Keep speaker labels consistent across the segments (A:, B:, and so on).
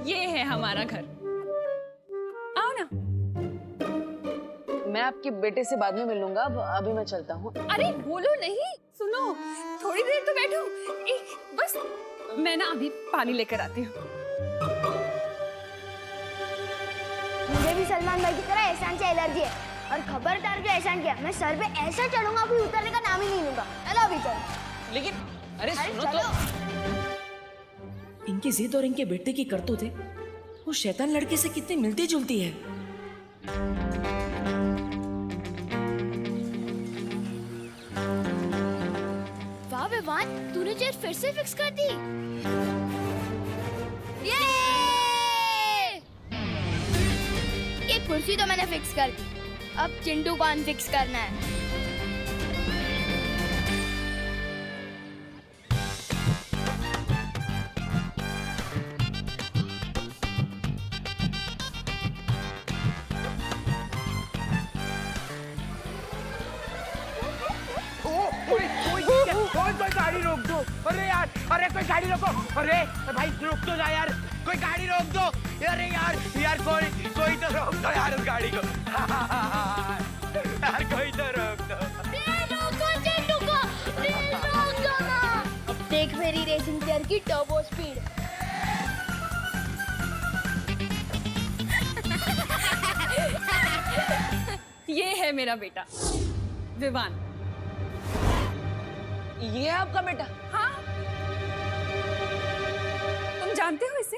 A: ये है हमारा घर। आओ ना।
B: मैं आपके बेटे से बाद में मिल लूंगा, अभी मैं चलता हूँ।
A: अरे बोलो नहीं, सुनो, थोड़ी देर तो बैठो। बस मैं ना अभी पानी लेकर आती हूँ।
C: मुझे भी सलमान भाई की तरह एहसान से एलर्जी है, और खबरदार जो एहसान किया मैं सर पे ऐसा चढ़ूंगा कि उतरने का नाम ही नहीं लूंगा। चलो अभी चलो।
B: लेकिन अरे सुनो
C: चलो।
D: इनकी जिद और इनके बेटे की करतूतें वो शैतान लड़के से कितनी मिलती जुलती है।
C: वाह विवान, तूने चेयर फिर से फिक्स कर दी। ये कुर्सी तो मैंने फिक्स कर दी, अब चिंटू को अनफिक्स करना है।
E: कोई गाड़ी रोक दो। अरे यार, अरे कोई गाड़ी रोको। अरे भाई रोक तो जा यार, कोई गाड़ी रोक दो। अरे यार यार कोई तो रोक दो यार उस गाड़ी को। यार कोई तो रोक दो।
C: अब देख मेरी रेसिंग चेयर की टर्बो स्पीड।
A: ये है मेरा बेटा विवान।
B: ये है आपका बेटा?
A: हाँ, तुम जानते हो इसे?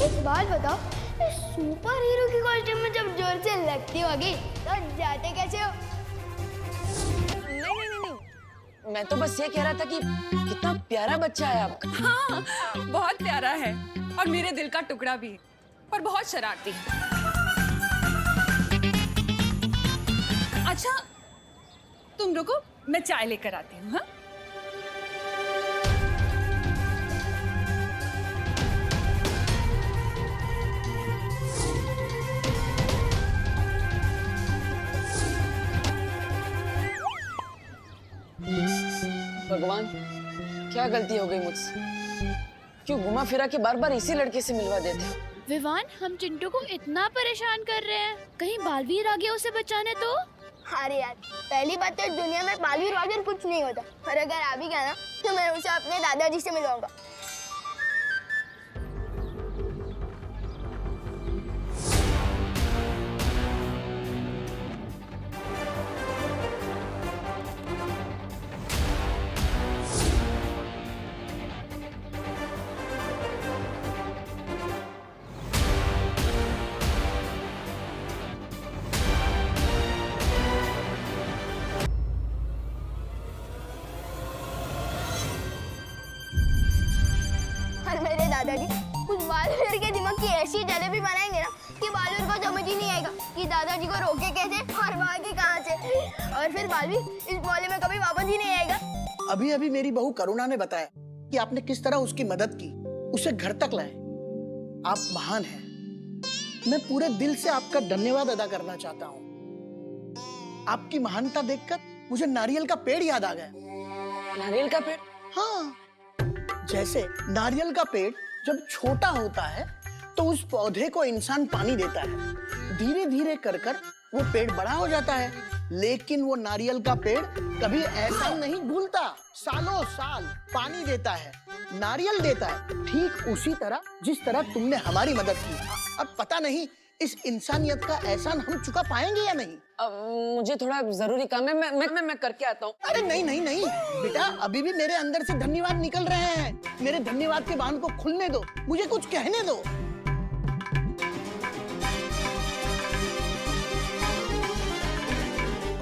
C: एक बात बताओ, सुपर हीरो की कॉस्ट्यूम में जब जोर से लगती होगी तो जाते कैसे हो?
B: नहीं, मैं तो बस ये कह रहा था कि कितना प्यारा बच्चा है आपका।
A: हाँ, बहुत प्यारा है और मेरे दिल का टुकड़ा भी है, पर बहुत शरारती है। अच्छा, तुम रुको, मैं चाय लेकर आती हूँ। हाँ?
B: भगवान, क्या गलती हो गई मुझसे? क्यों घुमा फिरा के बार बार इसी लड़के से मिलवा देते हो?
C: विवान, हम चिंटू को इतना परेशान कर रहे हैं, कहीं बालवीर आ गया उसे बचाने तो? अरे यार, पहली बात तो दुनिया में बालवीर वालवीर कुछ नहीं होता, और अगर आ भी गया ना तो मैं उसे अपने दादाजी से मिलवाऊंगा। और मेरे दादाजी उस बालवीर के दिमाग की ऐसी जलेबी बनाएंगे ना कि बालवीर को समझ ही नहीं आएगा कि दादाजी को रोके कैसे और भागे कहाँ से, और फिर बालवीर इस मोहल्ले में कभी वापस ही नहीं आएगा।
F: अभी अभी मेरी बहू करुणा ने बताया कि आपने किस तरह उसकी मदद की, उसे घर तक लाए। आप महान हैं। मैं पूरे दिल से आपका धन्यवाद अदा करना चाहता हूँ। आपकी महानता देखकर मुझे नारियल का पेड़ याद आ गया।
B: नारियल का पेड़?
F: हाँ, जैसे नारियल का पेड़ जब छोटा होता है तो उस पौधे को इंसान पानी देता है, धीरे धीरे कर कर वो पेड़ बड़ा हो जाता है। लेकिन वो नारियल का पेड़ कभी ऐसा नहीं भूलता, सालों साल पानी देता है, नारियल देता है, ठीक उसी तरह जिस तरह तुमने हमारी मदद की। अब पता नहीं इस इंसानियत का एहसान हम चुका पाएंगे या नहीं।
B: अब मुझे थोड़ा जरूरी काम है, मैं करके आता हूँ।
F: अरे नहीं नहीं नहीं बेटा, अभी भी मेरे अंदर से धन्यवाद निकल रहे हैं। मेरे धन्यवाद के बांध को खुलने दो, मुझे कुछ कहने दो।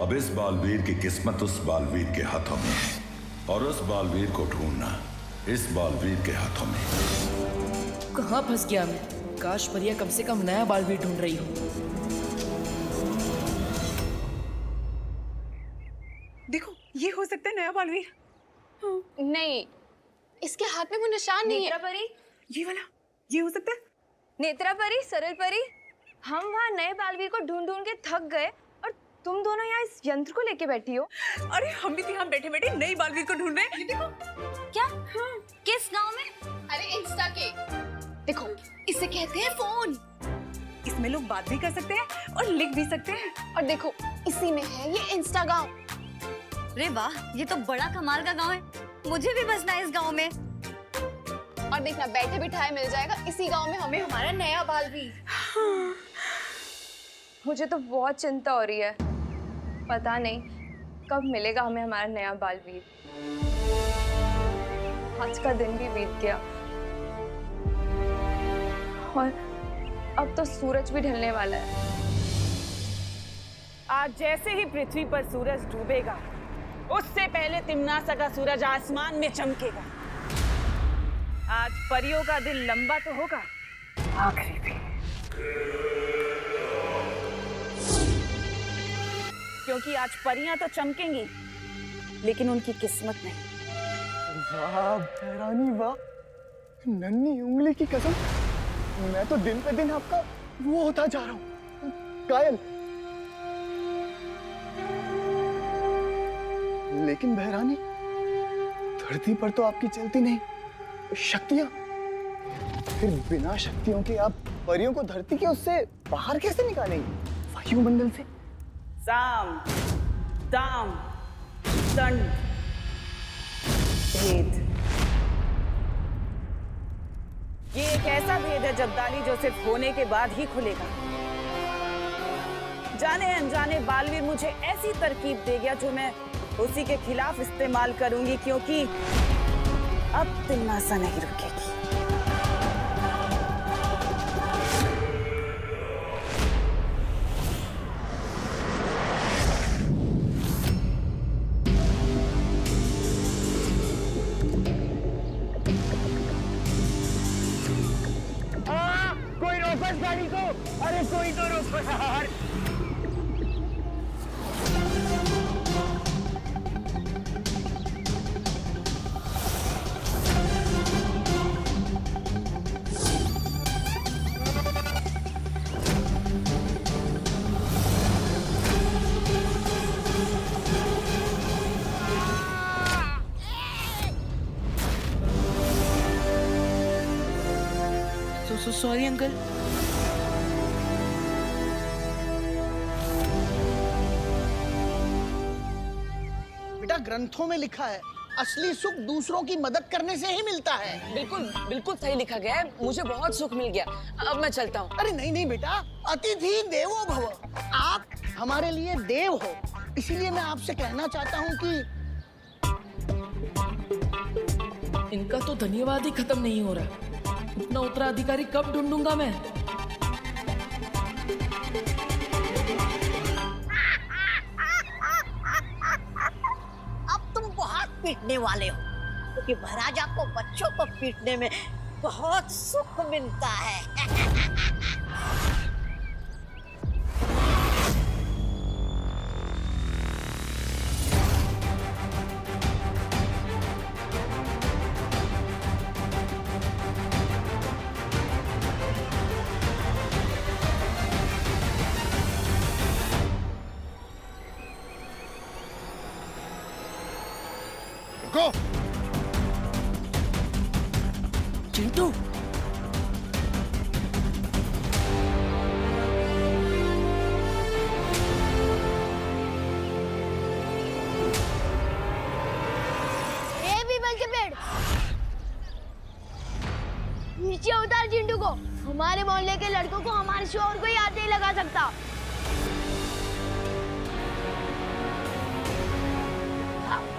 G: अब इस बालवीर की किस्मत उस बालवीर के हाथों में है, और उस बालवीर को ढूंढना इस बालवीर के हाथों में।
D: कहाँ फंस गया मैं? काश परिया कम से कम नया बालवीर ढूंढ रही हो।
A: देखो, ये हो सकता है नया बालवीर।
H: नहीं, इसके हाथ में वो निशान नहीं है।
A: नेत्रा परी, ये वाला, ये हो सकता है।
H: नेत्रा परी, सरल परी, हम वहाँ नए बालवीर को ढूंढ ढूंढ के थक गए और तुम दोनों यहाँ इस यंत्र को लेके बैठी हो।
A: अरे हम भी यहाँ बैठे बैठे नई बालवीर को ढूंढ रहे हैं। ये देखो।
H: क्या? किस गांव में?
I: अरे इस
A: देखो, इसे कहते हैं फोन। इसमें लोग बात भी कर सकते हैं और लिख भी सकते हैं। और देखो, इसी में है ये इंस्टा गांव।
I: अरे वाह, ये तो बड़ा कमाल का गांव है। मुझे भी बसना है इस गांव में।
A: और देखना, बैठे बिठाए मिल जाएगा इसी गांव में हमें हमारा नया बालवीर।
H: मुझे तो बहुत चिंता हो रही है। पता नहीं कब मिलेगा हमें हमारा नया बालवीर। आज का दिन भी बीत गया और अब तो सूरज भी ढलने वाला है।
B: आज जैसे ही पृथ्वी पर सूरज डूबेगा, उससे पहले तिम्नासा का सूरज आसमान में चमकेगा। आज परियों का दिल लंबा तो होगा, आखिरी भी। क्योंकि आज परियां तो चमकेंगी, लेकिन उनकी किस्मत नहीं।
F: वाह भैरानी वाह, नन्ही उंगली की कसम, मैं तो दिन पे दिन आपका वो होता जा रहा हूँ, कायल। लेकिन बहरानी, धरती पर तो आपकी चलती नहीं शक्तियां, फिर बिना शक्तियों के आप परियों को धरती के उससे बाहर कैसे निकालेंगे, वायुमंडल से?
B: साम, दाम, दंड, भेद। ये एक ऐसा भेद है जब्दाली जो सिर्फ होने के बाद ही खुलेगा। जाने अनजाने बालवीर मुझे ऐसी तरकीब दे गया जो मैं उसी के खिलाफ इस्तेमाल करूंगी, क्योंकि अब तिम्नासा नहीं रुकेगी।
E: कोई रोको इस गाड़ी को। अरे कोई तो रोको यार।
D: Sorry uncle.
F: बेटा, ग्रंथों में लिखा है, असली सुख दूसरों की मदद करने से ही मिलता है।
B: बिल्कुल बिल्कुल सही लिखा गया है। मुझे बहुत सुख मिल गया। अब मैं चलता हूँ।
F: अरे नहीं नहीं बेटा, अतिथि देवो भव। आप हमारे लिए देव हो, इसीलिए मैं आपसे कहना चाहता हूँ कि
D: इनका तो धन्यवाद ही खत्म नहीं हो रहा। इतना उत्तराधिकारी कब ढूंढूंगा मैं?
J: अब तुम बहुत पीटने वाले हो, क्योंकि महाराजा को बच्चों को पीटने में बहुत सुख मिलता है।
F: रुको।
D: चिंटू,
C: ये पीपल के पेड़, नीचे उतार चिंटू को। हमारे मोहल्ले के लड़कों को हमारे शोर कोई हाथ नहीं लगा सकता।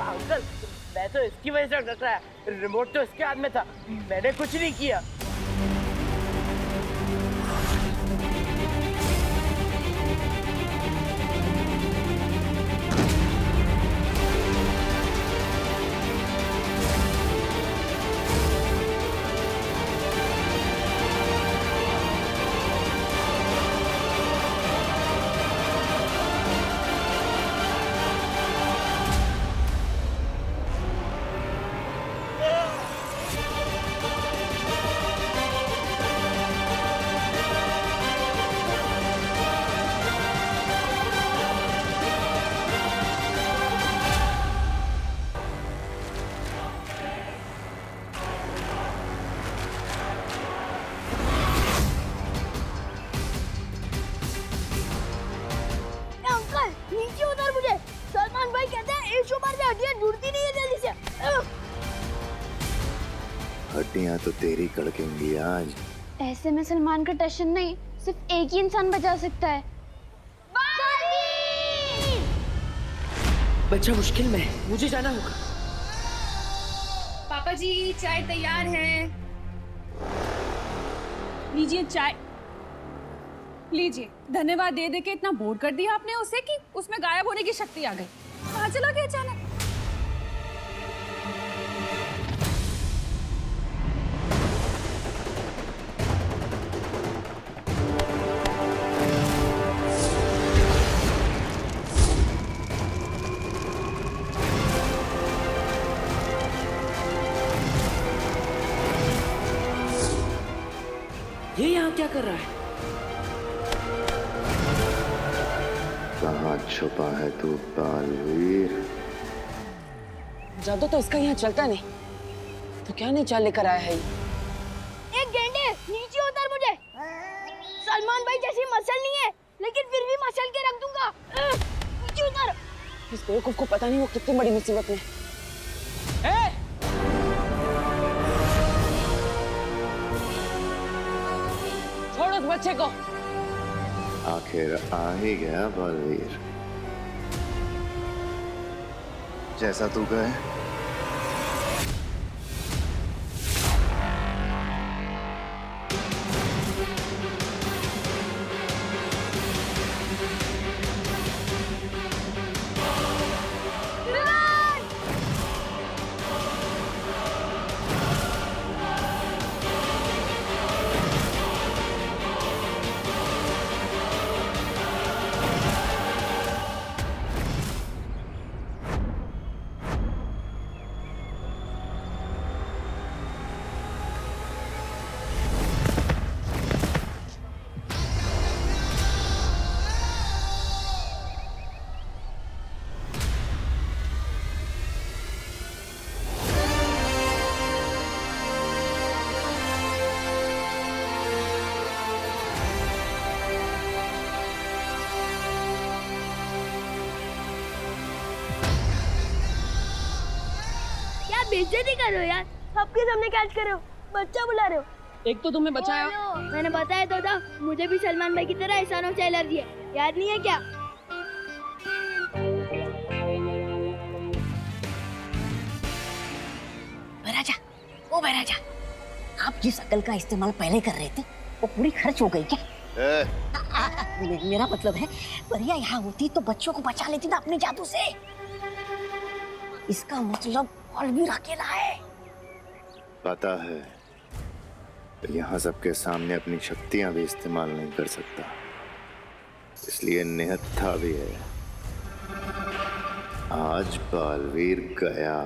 E: अंकल, मैं तो इसकी वजह से डर रहा है। रिमोट तो इसके हाथ में था, मैंने कुछ नहीं किया।
K: हड्डियां तो तेरी कड़केंगी आज।
C: ऐसे में सलमान का टशन नहीं, सिर्फ एक ही इंसान बचा सकता है।
D: बच्चा मुश्किल में है, मुझे जाना होगा।
A: पापा जी चाय तैयार है, लीजिए चाय। लीजिए। धन्यवाद दे दे के इतना बोर कर दिया आपने उसे कि उसमें गायब होने की शक्ति आ गई। कहाँ चला गया अचानक?
D: ये यहाँ क्या कर रहा है?
K: कहाँ छुपा है तू बालवीर?
B: जादू तो इसका यहाँ चलता नहीं, तो क्या नहीं चाल लेकर आया है ये?
C: एक गेंडे नीचे उतर मुझे। सलमान भाई जैसी मसल नहीं है, लेकिन फिर भी मसल के रख दूंगा। नीचे उतर।
B: इस बेवकूफ को पता नहीं वो कितनी बड़ी मुसीबत में है। छोड़ उस बच्चे को।
K: आखिर आ ही गया बालवीर, जैसा तू कहे।
C: बेइज्जती कर रहे हो यार, सबके सामने कैच कर रहे हो, बच्चा बुला रहे हो।
B: एक तो तुम्हें बचाया।
C: मैंने बताया तो था, मुझे भी सलमान भाई की तरह एहसानों से एलर्जी है, याद नहीं है क्या?
J: महाराजा, ओ महाराजा, आप जिस अकल का इस्तेमाल पहले कर रहे थे वो पूरी खर्च हो गई क्या? मेरा मतलब है परिया यहाँ होती तो बच्चों को बचा लेती ना अपने जादू से। इसका मतलब बालवीर अकेला है।
K: पता है, यहाँ सबके सामने अपनी शक्तियां भी इस्तेमाल नहीं कर सकता, इसलिए निहत्था भी है। आज बालवीर गया।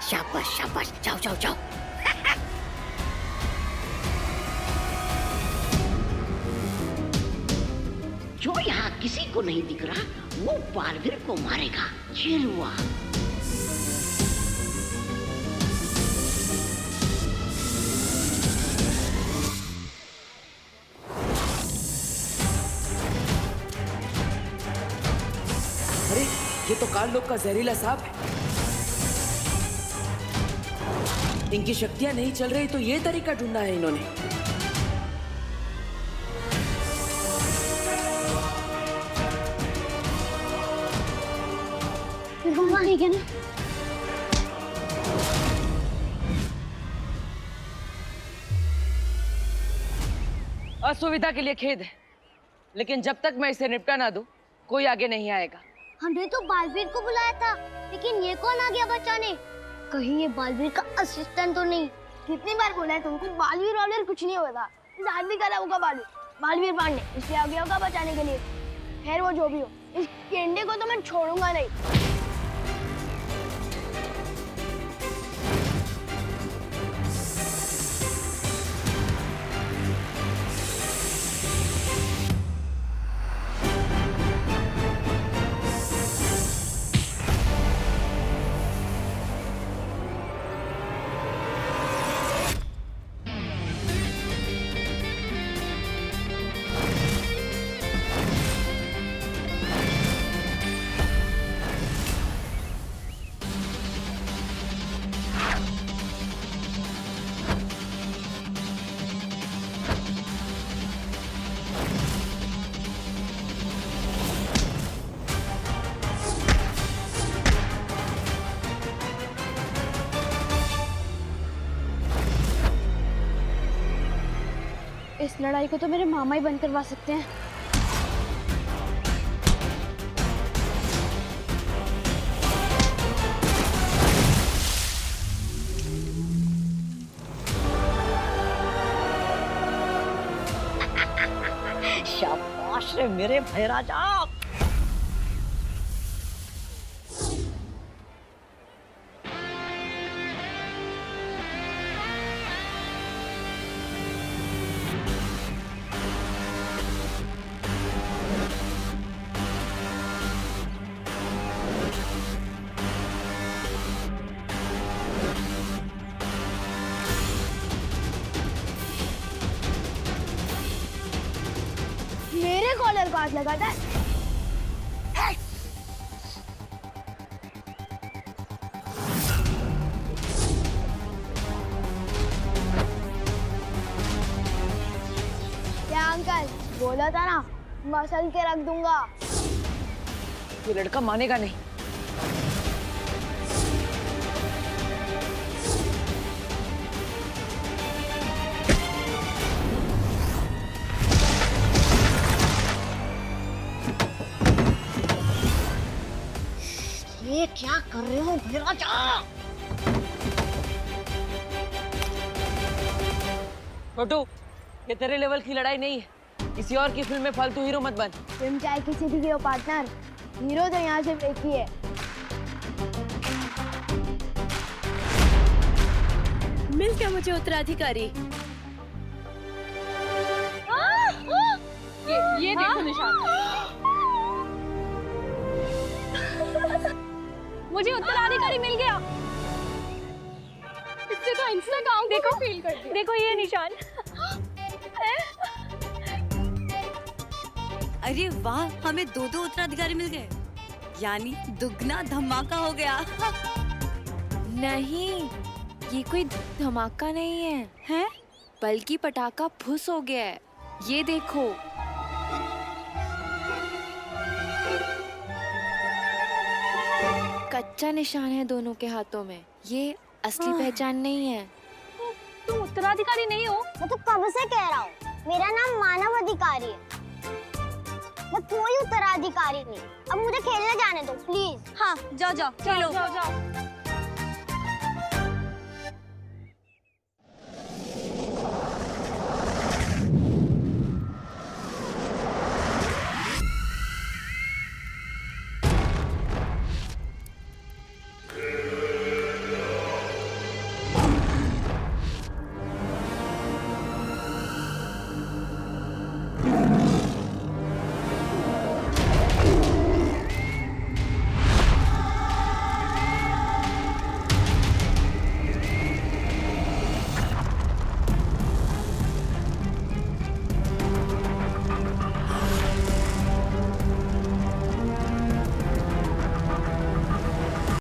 J: शाबाश शाबाश, जाओ जाओ जाओ। जो यहाँ किसी को नहीं दिख रहा वो बालवीर को मारेगा। चिल हुआ।
D: अरे ये तो काल लोग का जहरीला सांप है। इनकी शक्तियां नहीं चल रही तो ये तरीका ढूंढा है इन्होंने।
C: ठीक है ना?
B: असुविधा के लिए खेद है, लेकिन जब तक मैं इसे निपटा ना दूं, कोई आगे नहीं आएगा।
C: हमने तो बालवीर को बुलाया था, लेकिन ये कौन आ गया बचाने? कहीं ये बालवीर का असिस्टेंट तो नहीं? कितनी बार बोला है तुमको, बालवीर वालवीर कुछ नहीं होगा। आज भी करा होगा बालवीर पांडे, इसलिए आ गया होगा बचाने के लिए। खैर वो जो भी हो, इस गेंडे को तो मैं छोड़ूंगा नहीं। लड़ाई को तो मेरे मामा ही बंद करवा सकते हैं।
J: शाबाश रे मेरे भाई राजा।
C: मेरे कॉलर को हाथ लगाता है। क्या अंकल, बोला था ना मसल के रख दूंगा।
B: ये लड़का मानेगा नहीं।
J: ये क्या कर रहे हो भाई राजा?
B: छोटू, ये तेरे लेवल की लड़ाई नहीं है। किसी और की फिल्म में फालतू हीरो मत बन।
C: तुम चाहे किसी भी हो पार्टनर, हीरो तो यहाँ सिर्फ एक ही है।
A: मिल गया मुझे उत्तराधिकारी। ये देखो निशान। मुझे उत्तराधिकारी मिल गया। इससे तो इंस्टाग्राम देखो फील कर दिया। देखो ये निशान।
I: अरे वाह, हमें 2-2 उत्तराधिकारी मिल गए, यानी दुगना धमाका हो गया।
H: नहीं, ये कोई धमाका नहीं है, हैं? बल्कि पटाखा फुस हो गया है। ये देखो। कच्चा निशान है दोनों के हाथों में। ये असली पहचान नहीं है।
A: तुम उत्तराधिकारी नहीं हो?
C: मैं तो कब से कह रहा हूँ, मेरा नाम मानव अधिकारी है, मैं कोई उत्तराधिकारी नहीं। अब मुझे खेलने जाने दो प्लीज।
I: हाँ, जाओ जाओ, खेलो।
A: जाओ जाओ।